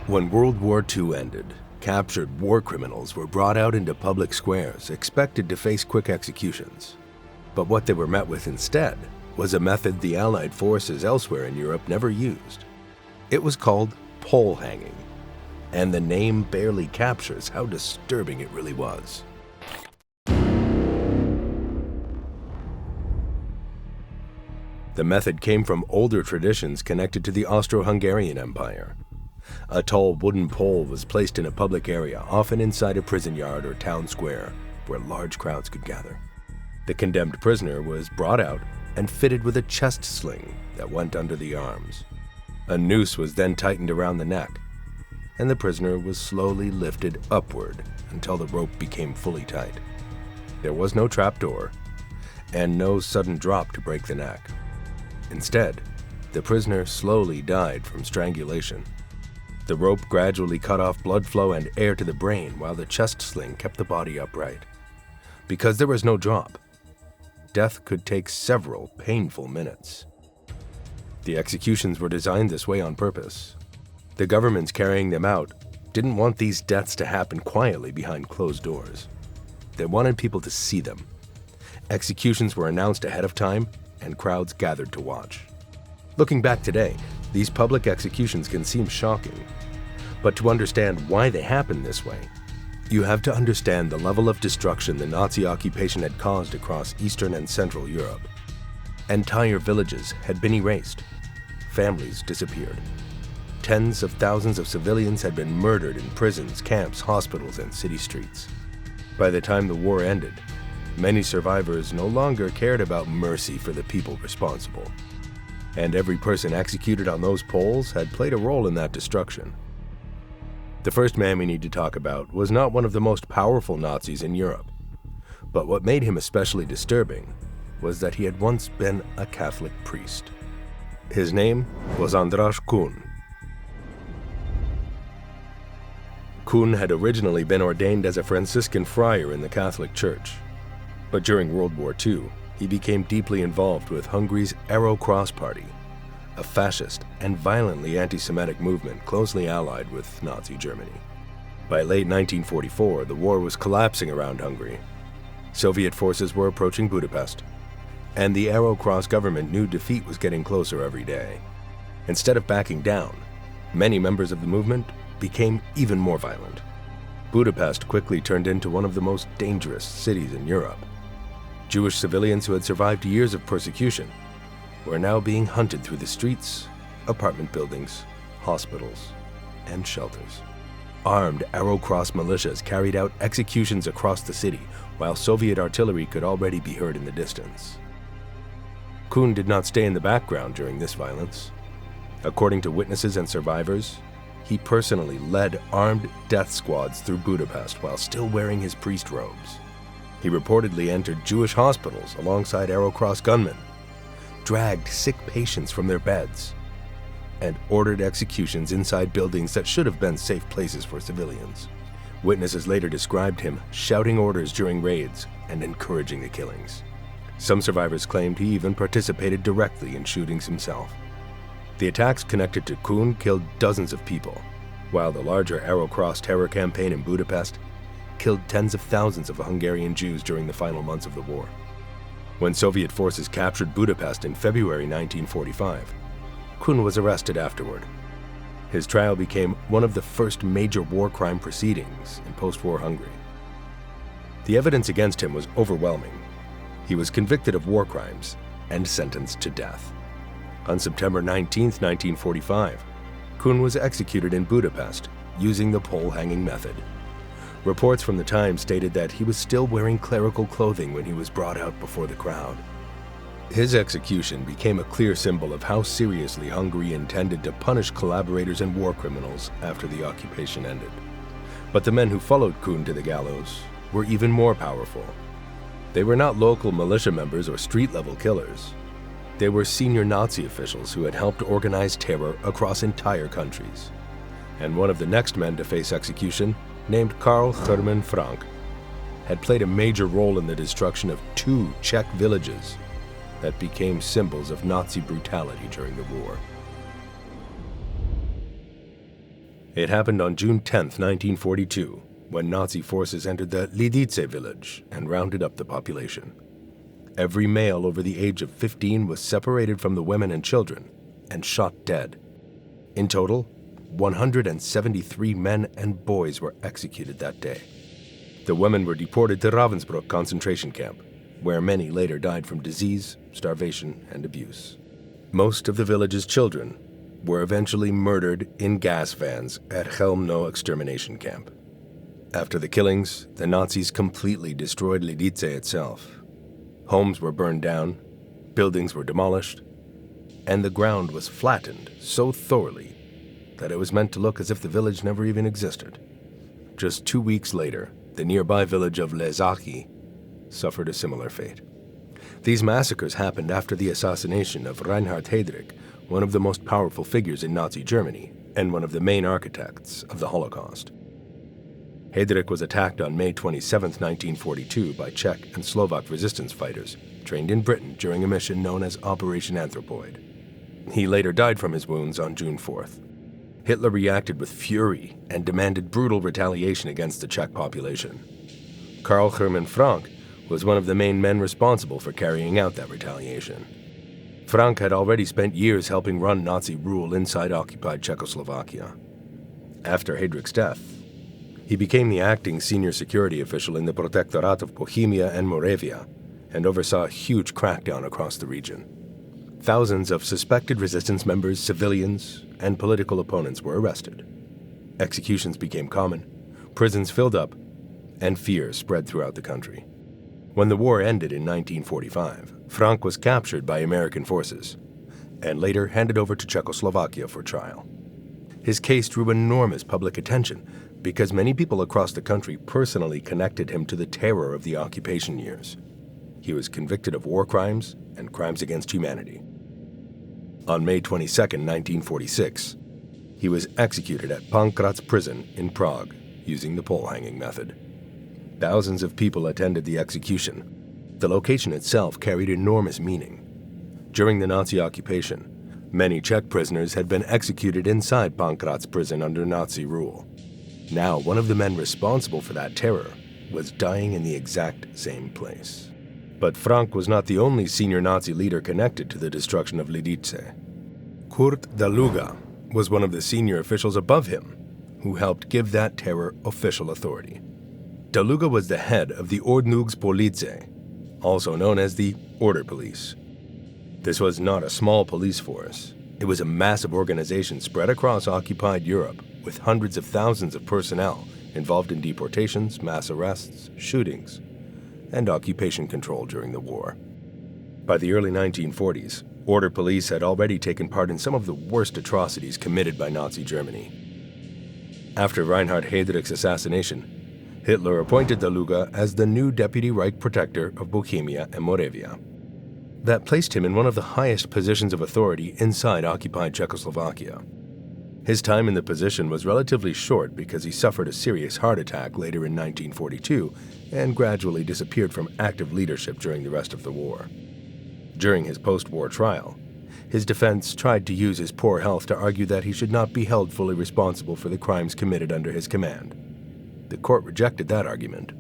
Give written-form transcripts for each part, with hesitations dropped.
When World War II ended, captured war criminals were brought out into public squares, expected to face quick executions. But what they were met with instead was a method the Allied forces elsewhere in Europe never used. It was called pole hanging, and the name barely captures how disturbing it really was. The method came from older traditions connected to the Austro-Hungarian Empire. A tall wooden pole was placed in a public area, often inside a prison yard or town square, where large crowds could gather. The condemned prisoner was brought out and fitted with a chest sling that went under the arms. A noose was then tightened around the neck, and the prisoner was slowly lifted upward until the rope became fully tight. There was no trapdoor, and no sudden drop to break the neck. Instead, the prisoner slowly died from strangulation. The rope gradually cut off blood flow and air to the brain, while the chest sling kept the body upright. Because there was no drop, death could take several painful minutes. The executions were designed this way on purpose. The governments carrying them out didn't want these deaths to happen quietly behind closed doors. They wanted people to see them. Executions were announced ahead of time, and crowds gathered to watch. Looking back today, these public executions can seem shocking. But to understand why they happened this way, you have to understand the level of destruction the Nazi occupation had caused across Eastern and Central Europe. Entire villages had been erased. Families disappeared. Tens of thousands of civilians had been murdered in prisons, camps, hospitals, and city streets. By the time the war ended, many survivors no longer cared about mercy for the people responsible. And every person executed on those poles had played a role in that destruction. The first man we need to talk about was not one of the most powerful Nazis in Europe. But what made him especially disturbing was that he had once been a Catholic priest. His name was András Kuhn. Kuhn had originally been ordained as a Franciscan friar in the Catholic Church. But during World War II, he became deeply involved with Hungary's Arrow Cross Party, a fascist and violently anti-Semitic movement closely allied with Nazi Germany. By late 1944, the war was collapsing around Hungary. Soviet forces were approaching Budapest, and the Arrow Cross government knew defeat was getting closer every day. Instead of backing down, many members of the movement became even more violent. Budapest quickly turned into one of the most dangerous cities in Europe. Jewish civilians who had survived years of persecution were now being hunted through the streets, apartment buildings, hospitals, and shelters. Armed Arrow Cross militias carried out executions across the city, while Soviet artillery could already be heard in the distance. Kuhn did not stay in the background during this violence. According to witnesses and survivors, he personally led armed death squads through Budapest while still wearing his priest robes. He reportedly entered Jewish hospitals alongside Arrow Cross gunmen, dragged sick patients from their beds, and ordered executions inside buildings that should have been safe places for civilians. Witnesses later described him shouting orders during raids and encouraging the killings. Some survivors claimed he even participated directly in shootings himself. The attacks connected to Kuhn killed dozens of people, while the larger Arrow Cross terror campaign in Budapest killed tens of thousands of Hungarian Jews during the final months of the war. When Soviet forces captured Budapest in February 1945, Kuhn was arrested afterward. His trial became one of the first major war crime proceedings in post-war Hungary. The evidence against him was overwhelming. He was convicted of war crimes and sentenced to death. On September 19, 1945, Kuhn was executed in Budapest using the pole-hanging method. Reports from the time stated that he was still wearing clerical clothing when he was brought out before the crowd. His execution became a clear symbol of how seriously Hungary intended to punish collaborators and war criminals after the occupation ended. But the men who followed Kuhn to the gallows were even more powerful. They were not local militia members or street-level killers. They were senior Nazi officials who had helped organize terror across entire countries. And one of the next men to face execution, named Karl Hermann Frank, had played a major role in the destruction of 2 Czech villages that became symbols of Nazi brutality during the war. It happened on June 10, 1942, when Nazi forces entered the Lidice village and rounded up the population. Every male over the age of 15 was separated from the women and children and shot dead. In total, 173 men and boys were executed that day. The women were deported to Ravensbrück concentration camp, where many later died from disease, starvation, and abuse. Most of the village's children were eventually murdered in gas vans at Chelmno extermination camp. After the killings, the Nazis completely destroyed Lidice itself. Homes were burned down, buildings were demolished, and the ground was flattened so thoroughly that it was meant to look as if the village never even existed. Just 2 weeks later, the nearby village of Ležáky suffered a similar fate. These massacres happened after the assassination of Reinhard Heydrich, one of the most powerful figures in Nazi Germany and one of the main architects of the Holocaust. Heydrich was attacked on May 27, 1942 by Czech and Slovak resistance fighters trained in Britain during a mission known as Operation Anthropoid. He later died from his wounds on June 4th. Hitler reacted with fury and demanded brutal retaliation against the Czech population. Karl Hermann Frank was one of the main men responsible for carrying out that retaliation. Frank had already spent years helping run Nazi rule inside occupied Czechoslovakia. After Heydrich's death, he became the acting senior security official in the Protectorate of Bohemia and Moravia and oversaw a huge crackdown across the region. Thousands of suspected resistance members, civilians, and political opponents were arrested. Executions became common, prisons filled up, and fear spread throughout the country. When the war ended in 1945, Frank was captured by American forces and later handed over to Czechoslovakia for trial. His case drew enormous public attention because many people across the country personally connected him to the terror of the occupation years. He was convicted of war crimes and crimes against humanity. On May 22, 1946, he was executed at Pankratz prison in Prague using the pole-hanging method. Thousands of people attended the execution. The location itself carried enormous meaning. During the Nazi occupation, many Czech prisoners had been executed inside Pankratz prison under Nazi rule. Now, one of the men responsible for that terror was dying in the exact same place. But Frank was not the only senior Nazi leader connected to the destruction of Lidice. Kurt Daluga was one of the senior officials above him who helped give that terror official authority. Daluga was the head of the Ordnungspolizei, also known as the Order Police. This was not a small police force. It was a massive organization spread across occupied Europe with hundreds of thousands of personnel involved in deportations, mass arrests, shootings, and occupation control during the war. By the early 1940s, Order Police had already taken part in some of the worst atrocities committed by Nazi Germany. After Reinhard Heydrich's assassination, Hitler appointed Daluga as the new Deputy Reich Protector of Bohemia and Moravia. That placed him in one of the highest positions of authority inside occupied Czechoslovakia. His time in the position was relatively short because he suffered a serious heart attack later in 1942 and gradually disappeared from active leadership during the rest of the war. During his post-war trial, his defense tried to use his poor health to argue that he should not be held fully responsible for the crimes committed under his command. The court rejected that argument.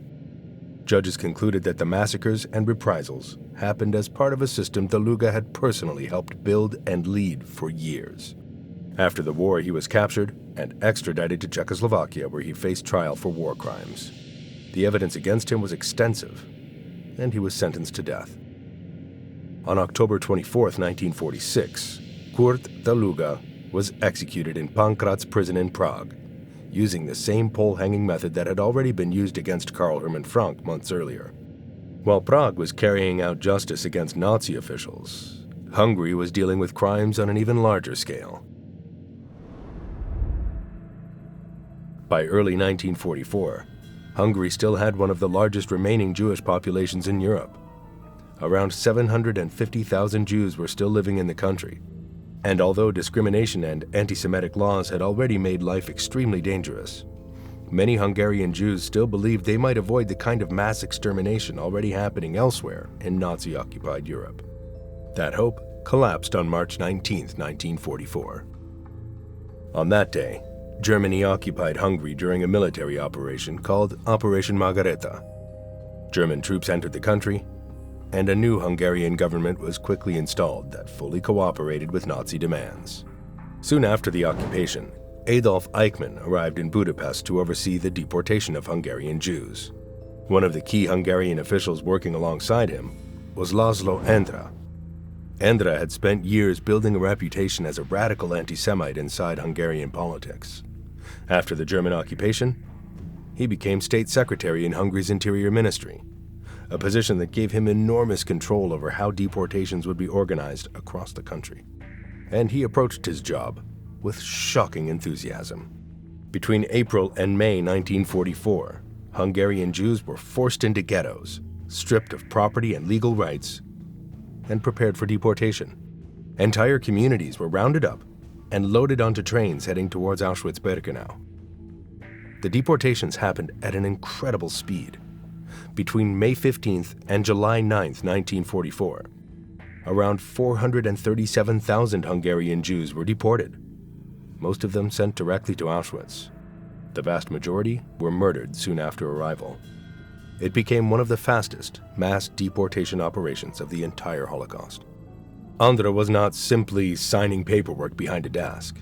Judges concluded that the massacres and reprisals happened as part of a system Daluga had personally helped build and lead for years. After the war, he was captured and extradited to Czechoslovakia, where he faced trial for war crimes. The evidence against him was extensive, and he was sentenced to death. On October 24, 1946, Kurt Daluga was executed in Pankratz prison in Prague, using the same pole-hanging method that had already been used against Karl Hermann Frank months earlier. While Prague was carrying out justice against Nazi officials, Hungary was dealing with crimes on an even larger scale. By early 1944, Hungary still had one of the largest remaining Jewish populations in Europe. Around 750,000 Jews were still living in the country, and although discrimination and anti-Semitic laws had already made life extremely dangerous, many Hungarian Jews still believed they might avoid the kind of mass extermination already happening elsewhere in Nazi-occupied Europe. That hope collapsed on March 19, 1944. On that day, Germany occupied Hungary during a military operation called Operation Margareta. German troops entered the country, and a new Hungarian government was quickly installed that fully cooperated with Nazi demands. Soon after the occupation, Adolf Eichmann arrived in Budapest to oversee the deportation of Hungarian Jews. One of the key Hungarian officials working alongside him was Laszlo Endre. Endre had spent years building a reputation as a radical anti-Semite inside Hungarian politics. After the German occupation, he became state secretary in Hungary's interior ministry, a position that gave him enormous control over how deportations would be organized across the country. And he approached his job with shocking enthusiasm. Between April and May 1944, Hungarian Jews were forced into ghettos, stripped of property and legal rights, and prepared for deportation. Entire communities were rounded up and loaded onto trains heading towards Auschwitz-Birkenau. The deportations happened at an incredible speed. Between May 15th and July 9th, 1944, around 437,000 Hungarian Jews were deported, most of them sent directly to Auschwitz. The vast majority were murdered soon after arrival. It became one of the fastest mass deportation operations of the entire Holocaust. Endre was not simply signing paperwork behind a desk.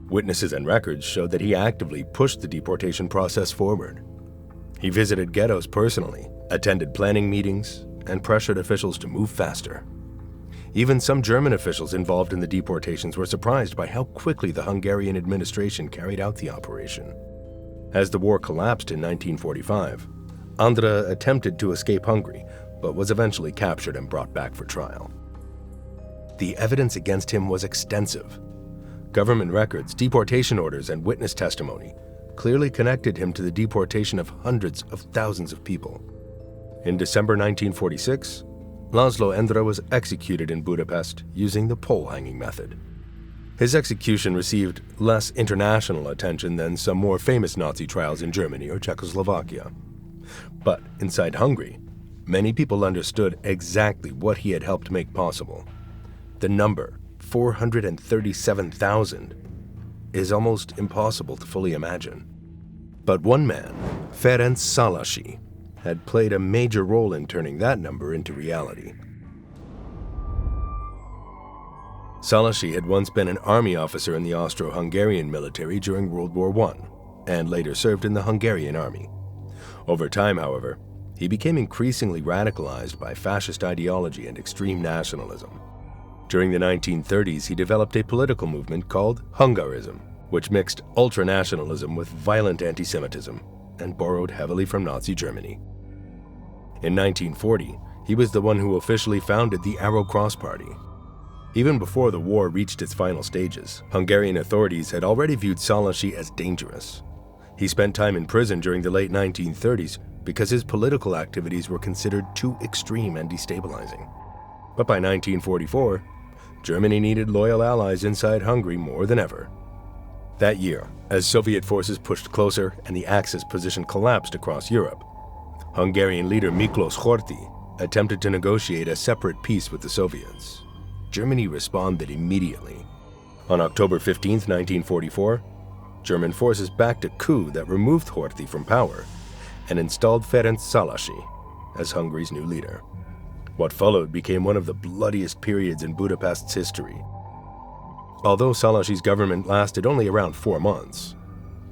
Witnesses and records showed that he actively pushed the deportation process forward. He visited ghettos personally, attended planning meetings, and pressured officials to move faster. Even some German officials involved in the deportations were surprised by how quickly the Hungarian administration carried out the operation. As the war collapsed in 1945, Endre attempted to escape Hungary, but was eventually captured and brought back for trial. The evidence against him was extensive. Government records, deportation orders, and witness testimony clearly connected him to the deportation of hundreds of thousands of people. In December 1946, Laszlo Endre was executed in Budapest using the pole-hanging method. His execution received less international attention than some more famous Nazi trials in Germany or Czechoslovakia. But inside Hungary, many people understood exactly what he had helped make possible. The number, 437,000, is almost impossible to fully imagine. But one man, Ferenc Szálasi, had played a major role in turning that number into reality. Szálasi had once been an army officer in the Austro-Hungarian military during World War I, and later served in the Hungarian army. Over time, however, he became increasingly radicalized by fascist ideology and extreme nationalism. During the 1930s, he developed a political movement called Hungarism, which mixed ultranationalism with violent anti-Semitism and borrowed heavily from Nazi Germany. In 1940, he was the one who officially founded the Arrow Cross Party. Even before the war reached its final stages, Hungarian authorities had already viewed Szálasi as dangerous. He spent time in prison during the late 1930s because his political activities were considered too extreme and destabilizing. But by 1944, Germany needed loyal allies inside Hungary more than ever. That year, as Soviet forces pushed closer and the Axis position collapsed across Europe, Hungarian leader Miklos Horthy attempted to negotiate a separate peace with the Soviets. Germany responded immediately. On October 15, 1944, German forces backed a coup that removed Horthy from power and installed Ferenc Szálasi as Hungary's new leader. What followed became one of the bloodiest periods in Budapest's history. Although Szálasi's government lasted only around 4 months,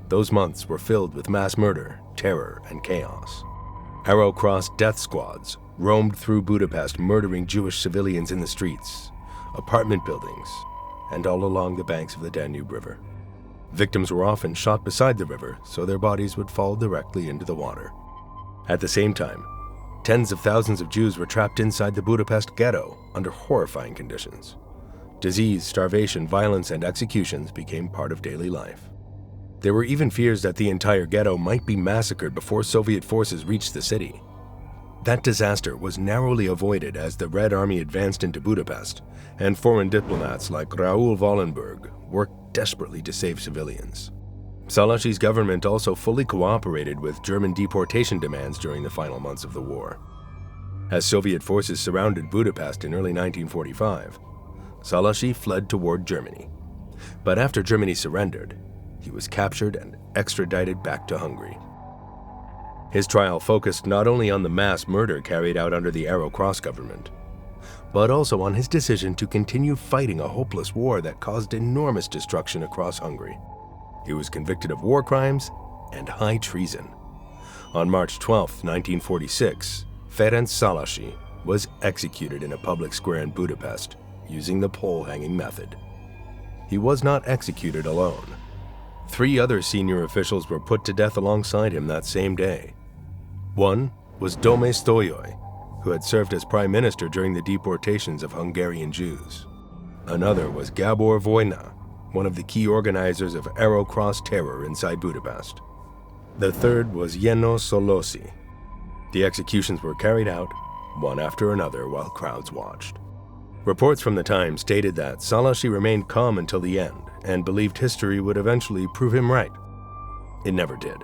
those months were filled with mass murder, terror, and chaos. Arrow Cross death squads roamed through Budapest, murdering Jewish civilians in the streets, apartment buildings, and all along the banks of the Danube River. Victims were often shot beside the river so their bodies would fall directly into the water. At the same time, tens of thousands of Jews were trapped inside the Budapest ghetto under horrifying conditions. Disease, starvation, violence, and executions became part of daily life. There were even fears that the entire ghetto might be massacred before Soviet forces reached the city. That disaster was narrowly avoided as the Red Army advanced into Budapest, and foreign diplomats like Raoul Wallenberg worked desperately to save civilians. Szálasi's government also fully cooperated with German deportation demands during the final months of the war. As Soviet forces surrounded Budapest in early 1945, Szálasi fled toward Germany. But after Germany surrendered, he he was captured and extradited back to Hungary. His trial focused not only on the mass murder carried out under the Arrow Cross government, but also on his decision to continue fighting a hopeless war that caused enormous destruction across Hungary. He was convicted of war crimes and high treason. On March 12, 1946, Ferenc Szálasi was executed in a public square in Budapest using the pole-hanging method. He was not executed alone. 3 other senior officials were put to death alongside him that same day. One was Dome Stoyoy, who had served as prime minister during the deportations of Hungarian Jews. Another was Gábor Vojna, one of the key organizers of Arrow Cross terror inside Budapest. The third was János Szolósi. The executions were carried out, one after another, while crowds watched. Reports from the time stated that Szálasi remained calm until the end and believed history would eventually prove him right. It never did.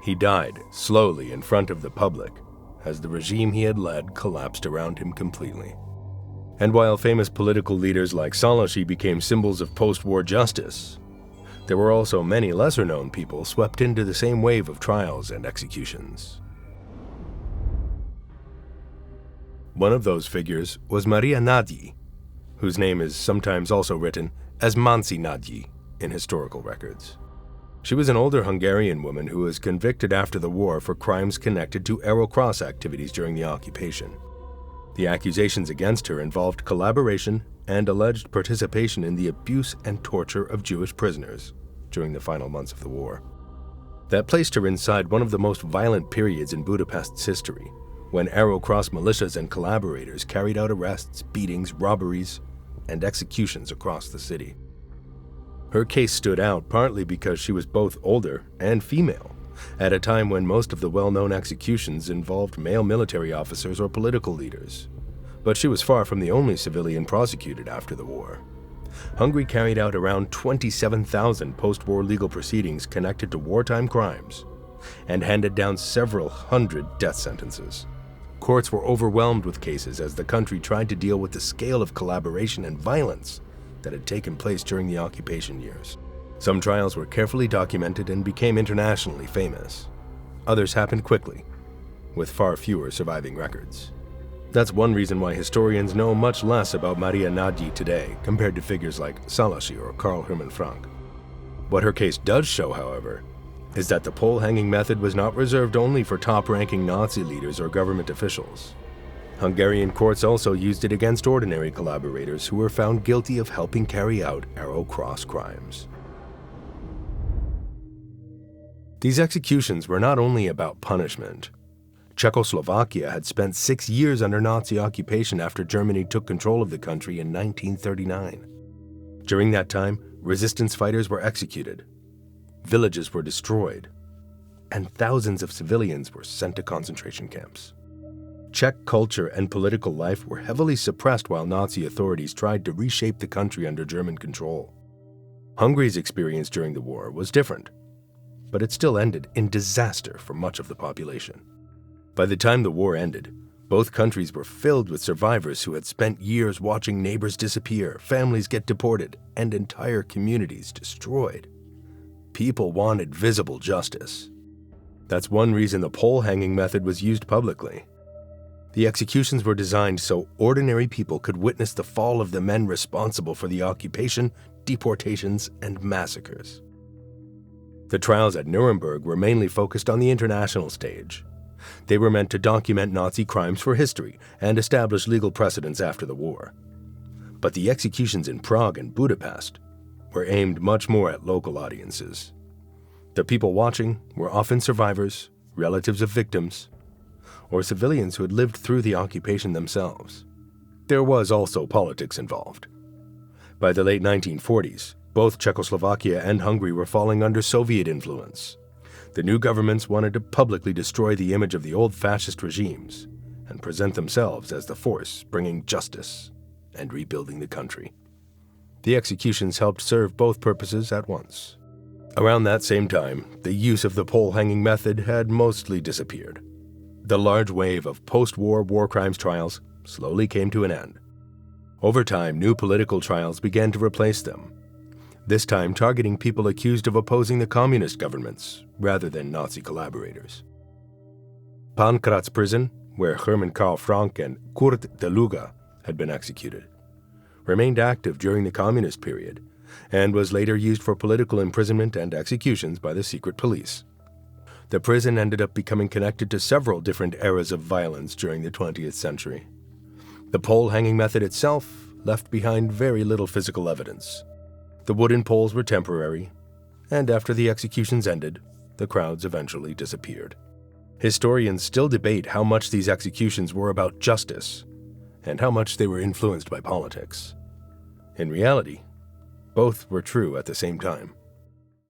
He died slowly in front of the public as the regime he had led collapsed around him completely. And while famous political leaders like Szálasi became symbols of post-war justice, there were also many lesser-known people swept into the same wave of trials and executions. One of those figures was Maria Nagy, whose name is sometimes also written as Manci Nagy in historical records. She was an older Hungarian woman who was convicted after the war for crimes connected to Arrow Cross activities during the occupation. The accusations against her involved collaboration and alleged participation in the abuse and torture of Jewish prisoners during the final months of the war. That placed her inside one of the most violent periods in Budapest's history, when Arrow Cross militias and collaborators carried out arrests, beatings, robberies, and executions across the city. Her case stood out partly because she was both older and female, at a time when most of the well-known executions involved male military officers or political leaders. But she was far from the only civilian prosecuted after the war. Hungary carried out around 27,000 post-war legal proceedings connected to wartime crimes and handed down several hundred death sentences. Courts were overwhelmed with cases as the country tried to deal with the scale of collaboration and violence that had taken place during the occupation years. Some trials were carefully documented and became internationally famous. Others happened quickly, with far fewer surviving records. That's one reason why historians know much less about Maria Nagy today compared to figures like Szálasi or Karl Hermann Frank. What her case does show, however, is that the pole-hanging method was not reserved only for top-ranking Nazi leaders or government officials. Hungarian courts also used it against ordinary collaborators who were found guilty of helping carry out Arrow Cross crimes. These executions were not only about punishment. Czechoslovakia had spent 6 years under Nazi occupation after Germany took control of the country in 1939. During that time, resistance fighters were executed, villages were destroyed, and thousands of civilians were sent to concentration camps. Czech culture and political life were heavily suppressed while Nazi authorities tried to reshape the country under German control. Hungary's experience during the war was different, but it still ended in disaster for much of the population. By the time the war ended, both countries were filled with survivors who had spent years watching neighbors disappear, families get deported, and entire communities destroyed. People wanted visible justice. That's one reason the pole-hanging method was used publicly. The executions were designed so ordinary people could witness the fall of the men responsible for the occupation, deportations, and massacres. The trials at Nuremberg were mainly focused on the international stage. They were meant to document Nazi crimes for history and establish legal precedents after the war. But the executions in Prague and Budapest were aimed much more at local audiences. The people watching were often survivors, relatives of victims, or civilians who had lived through the occupation themselves. There was also politics involved. By the late 1940s, both Czechoslovakia and Hungary were falling under Soviet influence. The new governments wanted to publicly destroy the image of the old fascist regimes and present themselves as the force bringing justice and rebuilding the country. The executions helped serve both purposes at once. Around that same time, the use of the pole-hanging method had mostly disappeared. The large wave of post-war war crimes trials slowly came to an end. Over time, new political trials began to replace them. this time targeting people accused of opposing the communist governments rather than Nazi collaborators. Pankratz prison, where Hermann Karl Frank and Kurt de Luga had been executed, remained active during the communist period and was later used for political imprisonment and executions by the secret police. The prison ended up becoming connected to several different eras of violence during the 20th century. The pole hanging method itself left behind very little physical evidence. The wooden poles were temporary, and after the executions ended, the crowds eventually disappeared. Historians still debate how much these executions were about justice and how much they were influenced by politics. In reality, both were true at the same time.